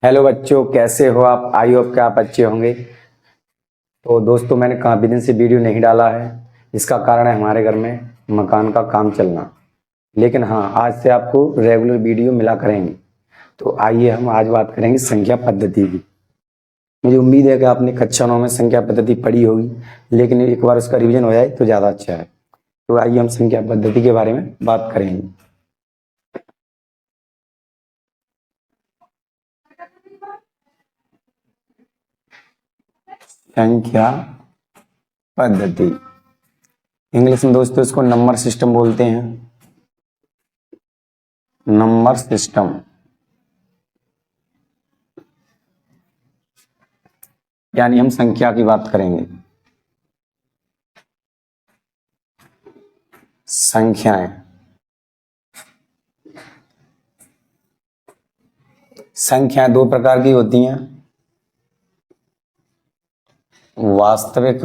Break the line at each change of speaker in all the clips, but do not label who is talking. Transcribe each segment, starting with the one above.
Hello बच्चों, कैसे हो आप? आई होप कि आप अच्छे होंगे। तो दोस्तों, मैंने काफ़ी दिन से वीडियो नहीं डाला है। इसका कारण है हमारे घर में मकान का काम चलना। लेकिन हाँ, आज से आपको रेगुलर वीडियो मिला करेंगे। तो आइए हम आज बात करेंगे संख्या पद्धति की। मुझे उम्मीद है कि आपने कक्षा 9 में संख्या पद्धति पढ़ी होगी, लेकिन एक बार उसका रिवीजन हो जाए तो ज़्यादा अच्छा है। तो आइए हम संख्या पद्धति के बारे में बात करेंगे। संख्या पद्धति इंग्लिश में दोस्तों इसको नंबर सिस्टम बोलते हैं। नंबर सिस्टम यानी हम संख्या की बात करेंगे। संख्याएं संख्याएं दो प्रकार की होती हैं, वास्तविक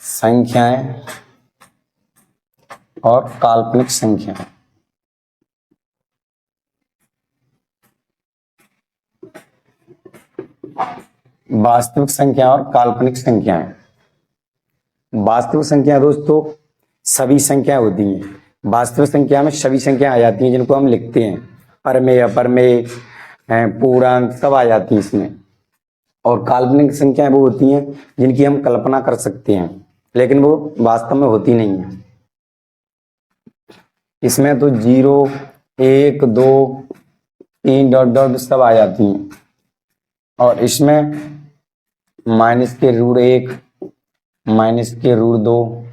संख्याएं और काल्पनिक संख्याएं। वास्तविक संख्या और काल्पनिक संख्याएं। वास्तविक संख्या दोस्तों सभी संख्या होती हैं। वास्तविक संख्या में सभी संख्या आ जाती हैं जिनको हम लिखते हैं। परमेय, अपरमेय, पूर्णांक सब आ जाती हैं इसमें। और काल्पनिक संख्याएं वो होती हैं जिनकी हम कल्पना कर सकते हैं, लेकिन वो वास्तव में होती नहीं है। इसमें तो 0, 1, 2, 3 डॉट डॉट सब आ जाती हैं। और इसमें -√1, -√2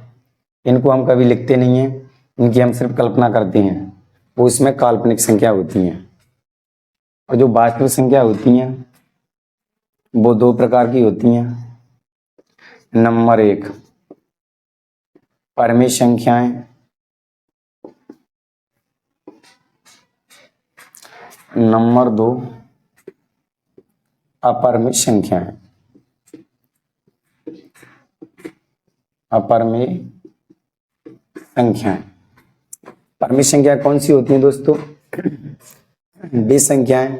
इनको हम कभी लिखते नहीं हैं, इनकी हम सिर्फ कल्पना करते हैं। वो इसमें काल्पनिक संख्या होती हैं। और जो वास्तविक संख्या होती हैं वो दो प्रकार की होती हैं। नंबर 1 परमेय संख्याएं, नंबर 2 अपरमेय संख्याएं। अपरमेय संख्याएं परमेय संख्या कौन सी होती हैं दोस्तों? वे संख्याएं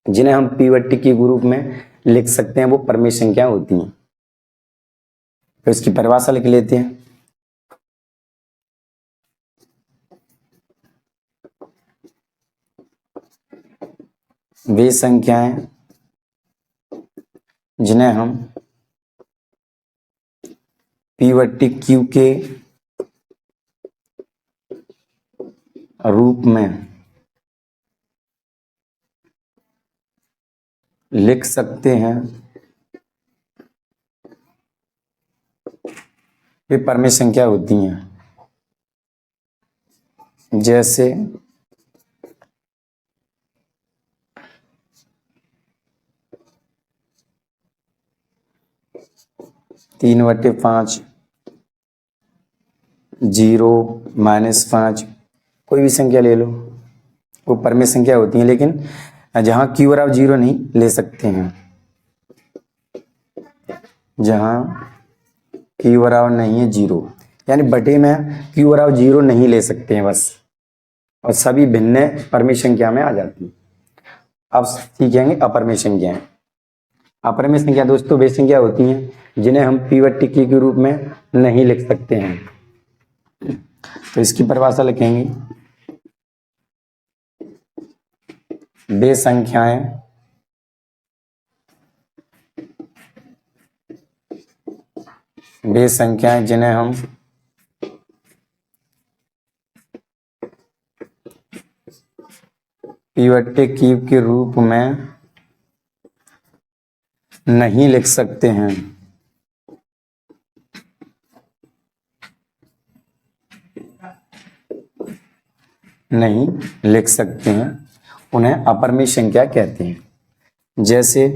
जिन्हें हम पीवटी के रूप में लिख सकते हैं, वो परमेय संख्या होती हैं। तो इसकी परिभाषा लिख लेते हैं। वे संख्याएं जिन्हें हम पीवटी क्यू के रूप में लिख सकते हैं, वे परमेय संख्या होती हैं। जैसे 3/5, 0, -5, कोई भी संख्या ले लो, वो परमेय संख्या होती है। लेकिन जहां क्यू बराबर 0 नहीं ले सकते हैं, जहां क्यू बराबर नहीं है 0, यानी बटे में क्यू बराबर 0 नहीं ले सकते हैं बस, और सभी भिन्न परमेय संख्या में आ जाती है। अब सीखेंगे अपरमेय संख्याएं। अपरमेय संख्या दोस्तों वे संख्या होती हैं जिन्हें हम पीवटी के रूप में नहीं लिख सकते हैं। तो इसकी परिभाषा लिखेंगे। वे संख्याएं जिन्हें हम पीवटी क्यूब के रूप में नहीं लिख सकते हैं, नहीं लिख सकते हैं, उन्हें अपरमेय संख्या कहते हैं। जैसे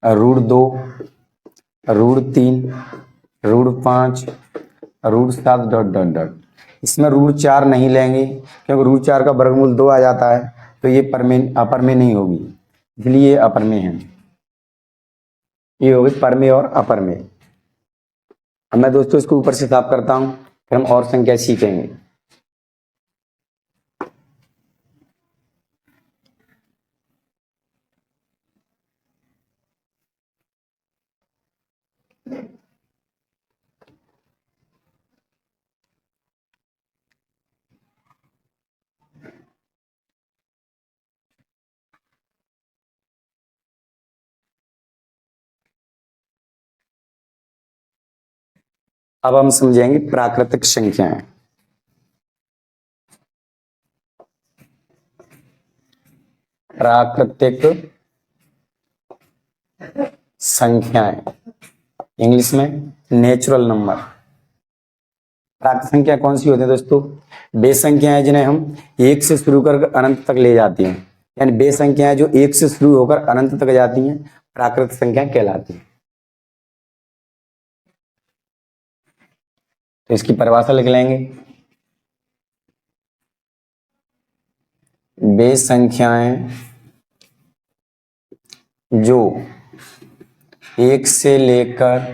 √2, √3, √5, √7 डॉट डॉट डॉट। इसमें √4 नहीं लेंगे क्योंकि √4 का वर्गमूल 2 आ जाता है, तो ये अपरमेय नहीं होगी, इसलिए ये अपरमेय है। ये होगी परमेय और अपरमेय। अब मैं दोस्तों इसको ऊपर से साफ करता हूं। फिर हम और संख्या सीखेंगे। अब हम समझेंगे प्राकृतिक संख्याएं। प्राकृतिक संख्याएं, इंग्लिश में नेचुरल नंबर। प्राकृतिक संख्या कौन सी होती है दोस्तों? वे संख्याएं जिन्हें हम एक से शुरू कर अनंत तक ले जाती हैं, यानी वे संख्याएं जो एक से शुरू होकर अनंत तक जाती हैं प्राकृतिक संख्याएं कहलाती हैं। तो इसकी परिभाषा लिख लेंगे। वे संख्याएं जो एक से लेकर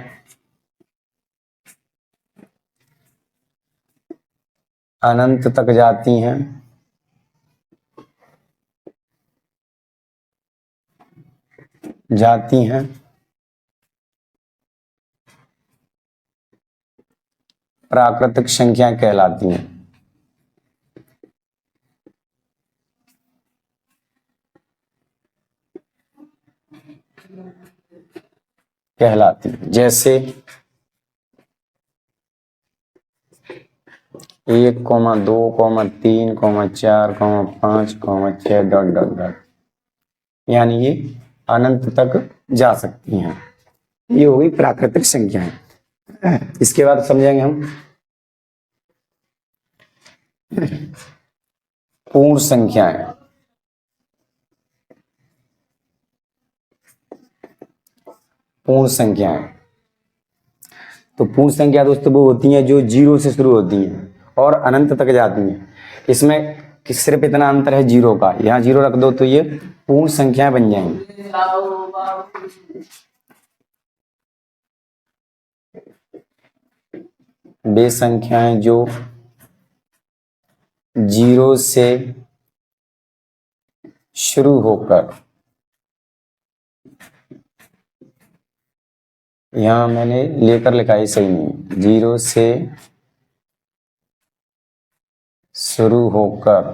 अनंत तक जाती हैं प्राकृतिक संख्याएं कहलाती हैं। जैसे 1, 2, 3, 4, 5, 6 डॉट डॉट डॉट, यानी ये अनंत तक जा सकती हैं। ये हो गई प्राकृतिक संख्याएं। इसके बाद समझेंगे हम पूर्ण संख्याएं। पूर्ण संख्याएं, तो पूर्ण संख्या दोस्तों वो होती हैं जो 0 से शुरू होती हैं और अनंत तक जाती हैं। इसमें सिर्फ इतना अंतर है 0 का, यहाँ 0 रख दो तो ये पूर्ण संख्याएं बन जाएंगी। वे संख्याएं जो 0 से शुरू होकर, यहां मैंने लेकर लिखा है, सही नहीं, 0 से शुरू होकर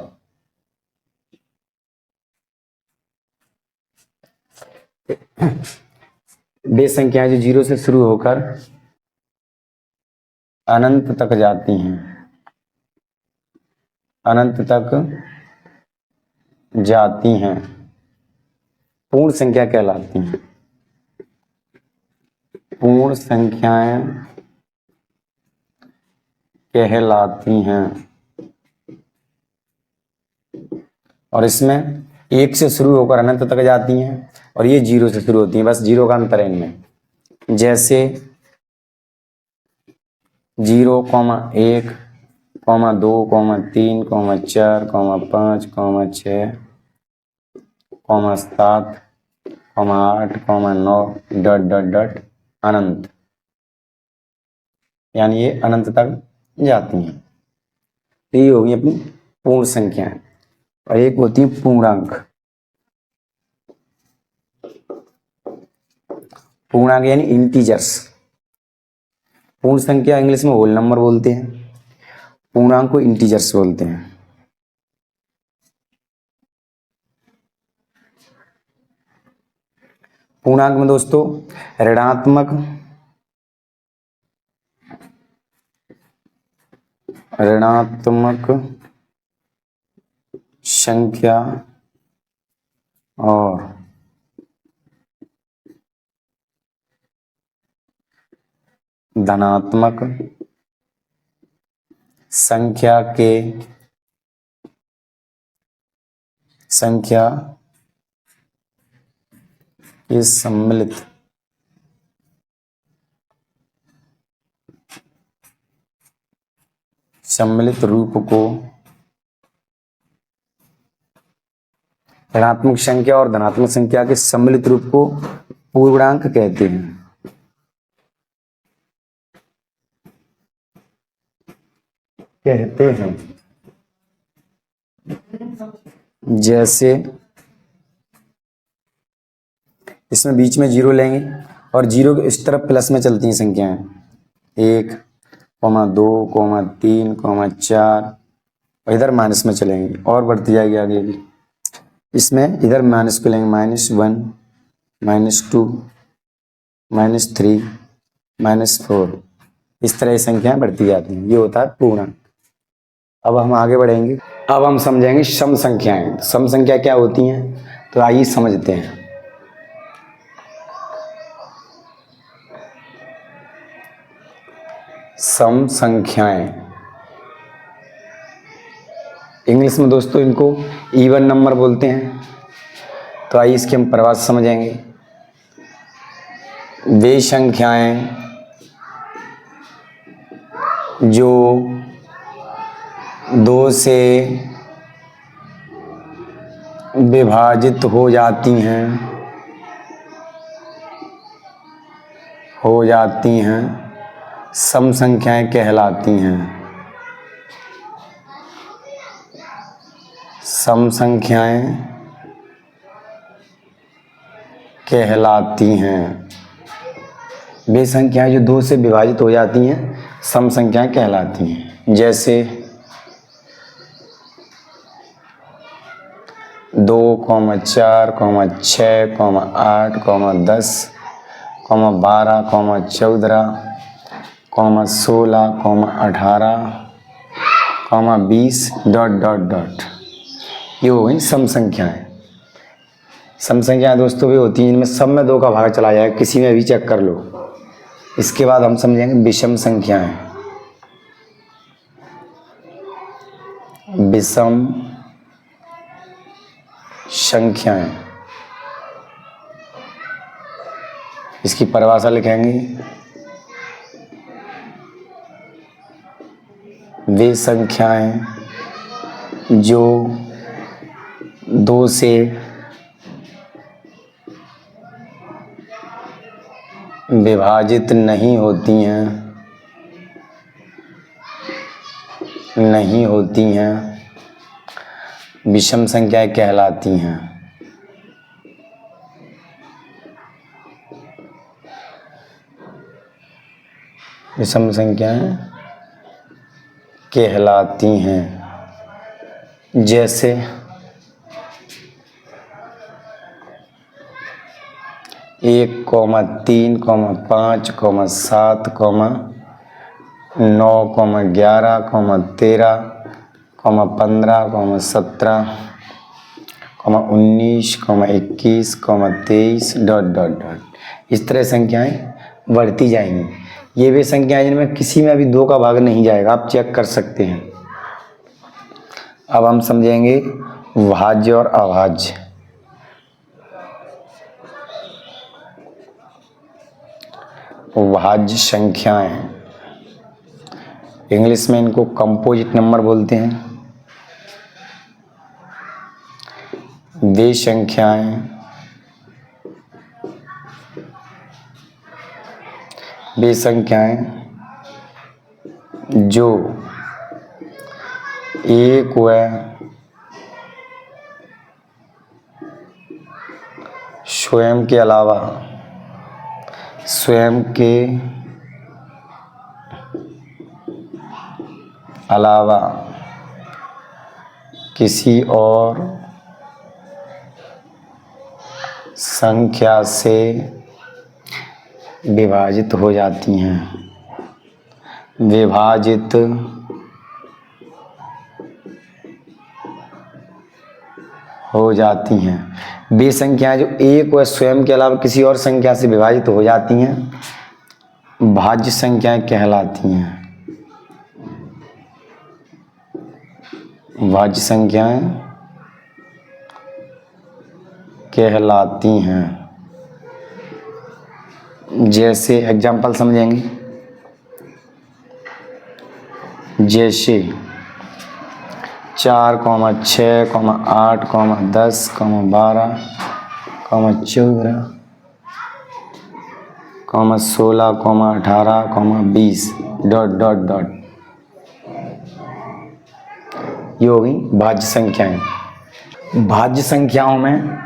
वे संख्याएं जो 0 से शुरू होकर अनंत तक जाती हैं, अनंत तक जाती हैं, पूर्ण संख्या कहलाती हैं। पूर्ण संख्याएं कहलाती हैं और इसमें 1 से शुरू होकर अनंत तक जाती हैं और ये 0 से शुरू होती हैं, बस 0 का अंतर है इनमें। जैसे 0, 1, 2, 3, 4, 5, 6, 7, 8, 9 डॉट डॉट डॉट अनंत, यानी ये अनंत तक जाती हैं। तो ये होगी अपनी पूर्ण संख्याएं। और एक होती है पूर्णांक। पूर्णांक यानी इंटीजर्स। पूर्ण संख्या इंग्लिश में होल नंबर बोलते हैं, पूर्णांक को इंटीजर्स बोलते हैं। पूर्णांक में दोस्तों ऋणात्मक संख्या और धनात्मक संख्या के सम्मिलित रूप को ऋणात्मक संख्या और धनात्मक संख्या के सम्मिलित रूप को पूर्णांक कहते हैं। कहते हैं। जैसे इसमें बीच में जीरो लेंगे और जीरो के इस तरफ प्लस में चलती हैं संख्याएं, 1, 2, 3, 4, और इधर माइनस में चलेंगे और बढ़ती जाएगी आगे भी। इसमें इधर माइनस को लेंगे, -1, -2, -3, -4, इस तरह की संख्याएं बढ़ती जाती हैं। ये होता है पूर्णांक। अब हम आगे बढ़ेंगे। अब हम समझेंगे सम संख्याएं। सम संख्या क्या होती हैं, तो आइए समझते हैं। सम संख्याएं, इंग्लिश में दोस्तों इनको इवन नंबर बोलते हैं। तो आइए इसकी हम परिभाषा समझेंगे। वे संख्याएं जो 2 से विभाजित हो जाती हैं सम संख्याएं कहलाती हैं। सम संख्याएं कहलाती हैं। वे संख्याएं जो 2 से विभाजित हो जाती हैं सम संख्याएं कहलाती हैं। जैसे 2, 4, 6, 8, 10, 12, 14, 16, 18, 20, ... ये हो गई सम संख्याएं। सम संख्याएं दोस्तों भी होती हैं जिनमें सब में 2 का भाग चला जाए, किसी में भी चेक कर लो। इसके बाद हम समझेंगे विषम संख्याएं। विषम संख्याएं, इसकी परिभाषा लिखेंगे। वे संख्याएं जो 2 से विभाजित नहीं होती हैं विषम संख्याएं कहलाती हैं। विषम संख्याएं कहलाती हैं। जैसे 1, 3, 5, 7, 9, 11, 13, 15, 17, 19, 21, 23, ... इस तरह संख्याएं बढ़ती जाएंगी। ये वे संख्याएं जिनमें किसी में भी 2 का भाग नहीं जाएगा, आप चेक कर सकते हैं। अब हम समझेंगे भाज्य और अभाज्य। भाज्य संख्याएं, इंग्लिश में इनको कंपोजिट नंबर बोलते हैं। वे संख्याएं जो एक व स्वयं के अलावा किसी और संख्या से विभाजित हो जाती हैं। विभाजित हो जाती हैं। वे संख्याएं जो एक व स्वयं के अलावा किसी और संख्या से विभाजित हो जाती हैं भाज्य संख्याएं कहलाती हैं। भाज्य संख्याएं कहलाती हैं। जैसे एग्जाम्पल समझेंगे। जैसे 4, 6, 8, 10, 12, 14, 16, 18, 20, ... ये हो गई भाज्य संख्याएं। भाज्य संख्याओं में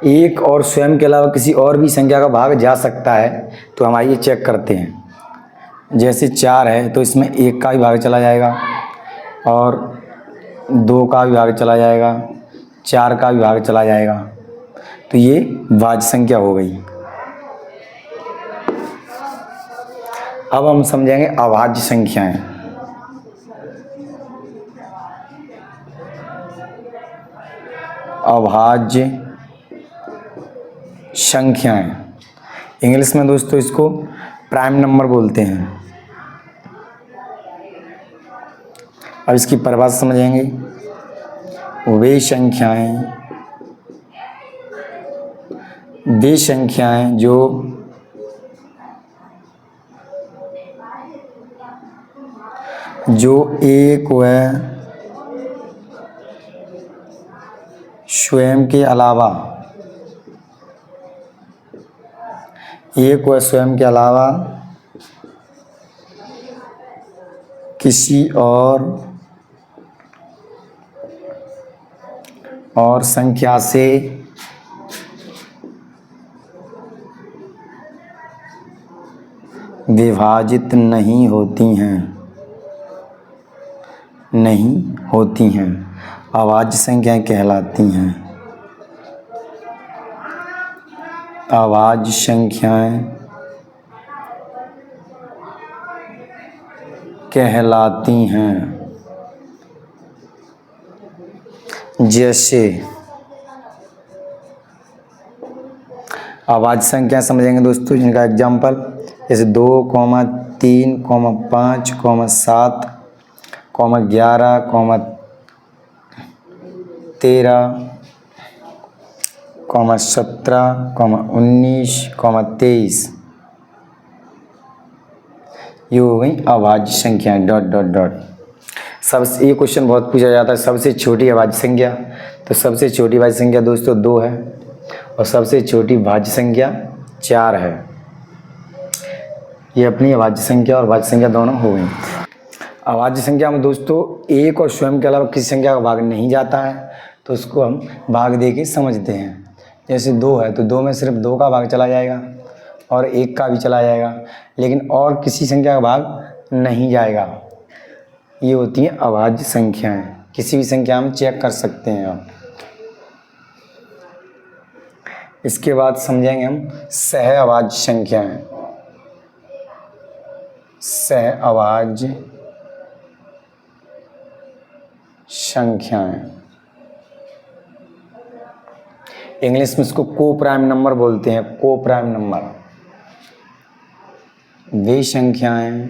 एक और स्वयं के अलावा किसी और भी संख्या का भाग जा सकता है, तो हम आइए चेक करते हैं। जैसे 4 है तो इसमें 1 का भी भाग चला जाएगा और 2 का भी भाग चला जाएगा, 4 का भी भाग चला जाएगा, तो ये भाज्य संख्या हो गई। अब हम समझेंगे अभाज्य संख्याएं। अभाज्य संख्याएं, इंग्लिश में दोस्तों इसको प्राइम नंबर बोलते हैं। अब इसकी परिभाषा समझेंगे। वे संख्याएं जो एक व स्वयं के अलावा किसी और संख्या से विभाजित नहीं होती हैं अभाज्य संख्याएं कहलाती हैं। अभाज्य संख्याएं कहलाती हैं। जैसे अभाज्य संख्या समझेंगे दोस्तों, जिनका एग्जाम्पल जैसे 2, 3, 5, 7, 11, 13, 17, 19, 23, ये हो गई अभाज्य संख्याएं। Dot dot dot. सबसे ये क्वेश्चन बहुत पूछा जाता है, सबसे छोटी अभाज्य संख्या। तो सबसे छोटी भाज्य संख्या दोस्तों 2 है और सबसे छोटी भाज्य संख्या 4 है। ये अपनी अभाज्य संख्या और भाज्य संख्या दोनों हो गई। अभाज्य संख्या में दोस्तों एक और स्वयं के अलावा किसी संख्या का भाग नहीं जाता है, तो उसको हम भाग दे के समझते हैं। जैसे 2 है तो 2 में सिर्फ 2 का भाग चला जाएगा और 1 का भी चला जाएगा, लेकिन और किसी संख्या का भाग नहीं जाएगा। ये होती हैं अभाज्य संख्याएं। किसी भी संख्या में चेक कर सकते हैं आप। इसके बाद समझेंगे हम सह अभाज्य संख्याएं। सह अभाज्य संख्याएं, इंग्लिश में इसको को प्राइम नंबर बोलते हैं। को प्राइम नंबर वे संख्याएं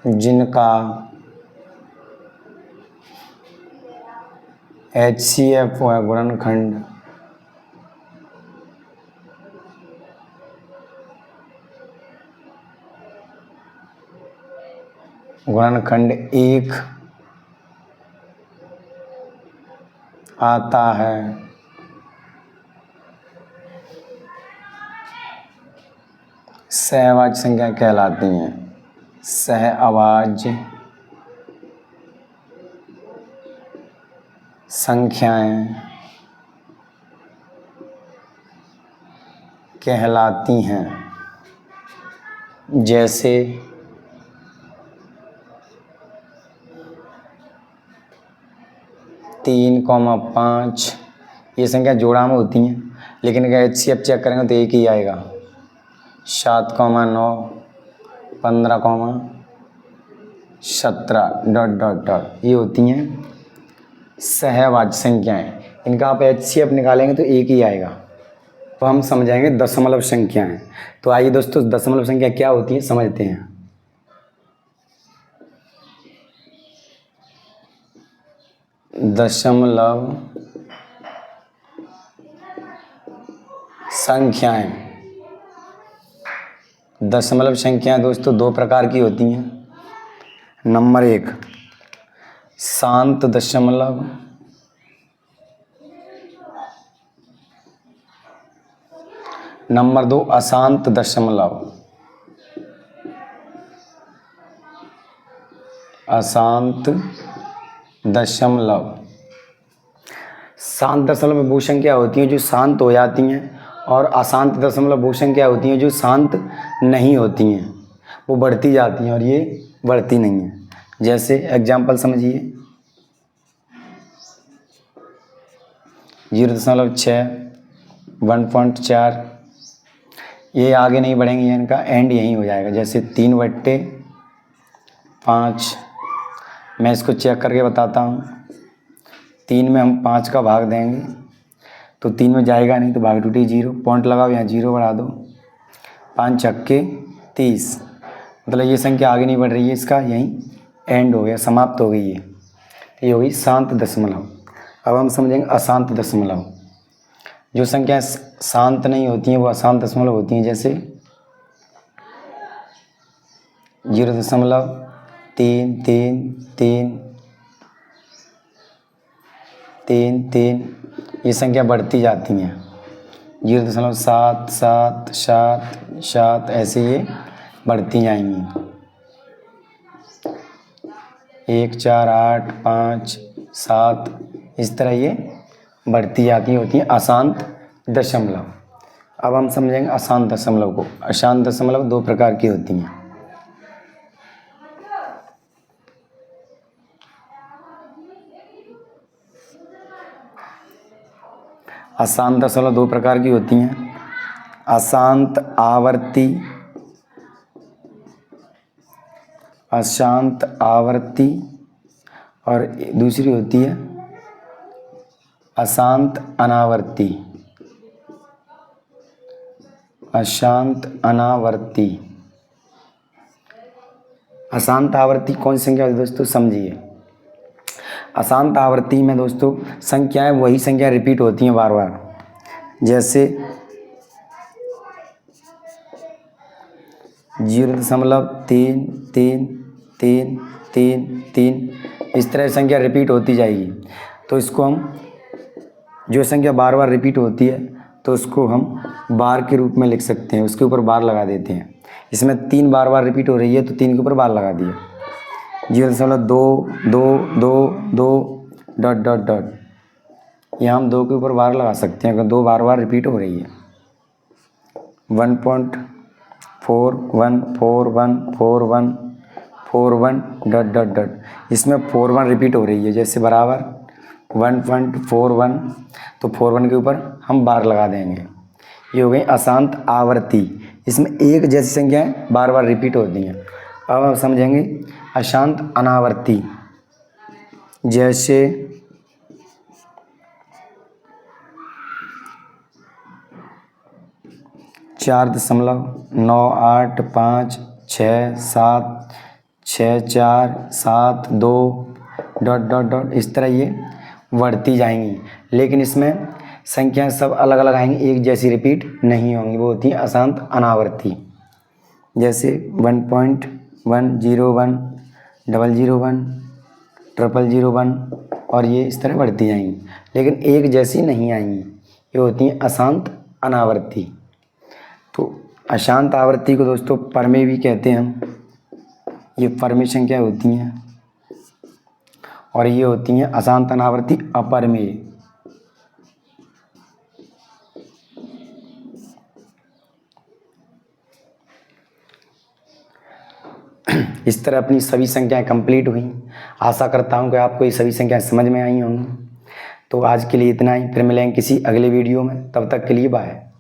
जिनका HCF है गुणनखंड गुणनखंड 1 आता है। सहअभाज्य संख्या कहलाती हैं। सहअभाज्य संख्याएं कहलाती हैं। जैसे 3, 5 ये संख्या जोड़ा में होती हैं, लेकिन अगर HCF चेक करेंगे तो एक ही आएगा। 7, 9, 15, 17 डॉट डॉट डॉट, ये होती हैं सहअभाज्य संख्याएं। इनका आप HCF निकालेंगे तो एक ही आएगा। तो हम समझाएंगे दशमलव संख्याएं। तो आइए दोस्तों दशमलव संख्या क्या होती है समझते हैं। दशमलव संख्याएं, दशमलव संख्याएं दोस्तों 2 प्रकार की होती हैं। नंबर 1 शांत दशमलव, नंबर 2 अशांत दशमलव। अशांत दशमलव। शांत दशमलव में वो संख्या होती हैं जो शांत हो जाती हैं, और अशांत दशमलव वो संख्या होती हैं जो शांत नहीं होती हैं, वो बढ़ती जाती हैं और ये बढ़ती नहीं हैं। जैसे एग्जाम्पल समझिए, 0.6, 1.4, ये आगे नहीं बढ़ेंगे, इनका एंड यहीं हो जाएगा। जैसे 3/5, मैं इसको चेक करके बताता हूँ। 3 में हम 5 का भाग देंगे तो 3 में जाएगा नहीं, तो भाग टूटी 0, पॉइंट लगाओ, यहाँ 0 बढ़ा दो, 5 छक्के 30, मतलब ये संख्या आगे नहीं बढ़ रही है, इसका यहीं एंड हो गया, समाप्त हो गई है। तो ये हो गई शांत दशमलव। अब हम समझेंगे अशांत दशमलव। जो संख्याएं शांत नहीं होती हैं वो अशांत दशमलव होती हैं। जैसे 0.33333, ये संख्या बढ़ती जाती हैं। 0.77777, ऐसे ये बढ़ती जाएंगी। 1 4 8 5 7, इस तरह ये बढ़ती जाती होती हैं अशांत दशमलव। अब हम समझेंगे अशांत दशमलव को। अशांत दशमलव 2 प्रकार की होती हैं। अशांत दशमलव 2 प्रकार की होती हैं। अशांत आवर्ती, अशांत आवर्ती, और दूसरी होती है अशांत अनावर्ती। अशांत अनावर्ती। अशांत आवर्ती कौन सी संख्या होती है दोस्तों, समझिए। अशांत आवर्ती में दोस्तों संख्याएं वही संख्या रिपीट होती हैं बार बार। जैसे 0.33333, इस तरह संख्या रिपीट होती जाएगी। तो इसको हम, जो संख्या बार बार रिपीट होती है तो उसको हम बार के रूप में लिख सकते हैं, उसके ऊपर बार लगा देते हैं। इसमें 3 बार बार रिपीट हो रही है तो 3 के ऊपर बार लगा दिया। 0.22222 यहाँ हम 2 के ऊपर बार लगा सकते हैं अगर 2 बार बार रिपीट हो रही है। 1.414141, इसमें 41 रिपीट हो रही है, जैसे बराबर 1.41, तो 41 के ऊपर हम बार लगा देंगे। ये हो गई अशांत आवर्ती। इसमें एक जैसी संख्याएं बार बार रिपीट होती हैं। अब हम समझेंगे अशांत अनावर्ती। जैसे 4.985676472 इस तरह ये बढ़ती जाएंगी, लेकिन इसमें संख्याएं सब अलग अलग आएंगी, एक जैसी रिपीट नहीं होंगी, वो होती है अशांत अनावर्ती। जैसे 1.101, 001, 0001, और ये इस तरह बढ़ती जाएंगी, लेकिन एक जैसी नहीं आएंगी, ये होती हैं अशांत अनावर्ती। तो अशांत आवर्ती को दोस्तों परमेय भी कहते हैं हम। ये परमेय संख्या होती हैं, और ये होती हैं अशांत अनावर्ती अपरमेय। इस तरह अपनी सभी संख्याएं कंप्लीट हुई। आशा करता हूं कि आपको ये सभी संख्याएं समझ में आई होंगी। तो आज के लिए इतना ही, फिर मिलेंगे किसी अगले वीडियो में, तब तक के लिए बाय।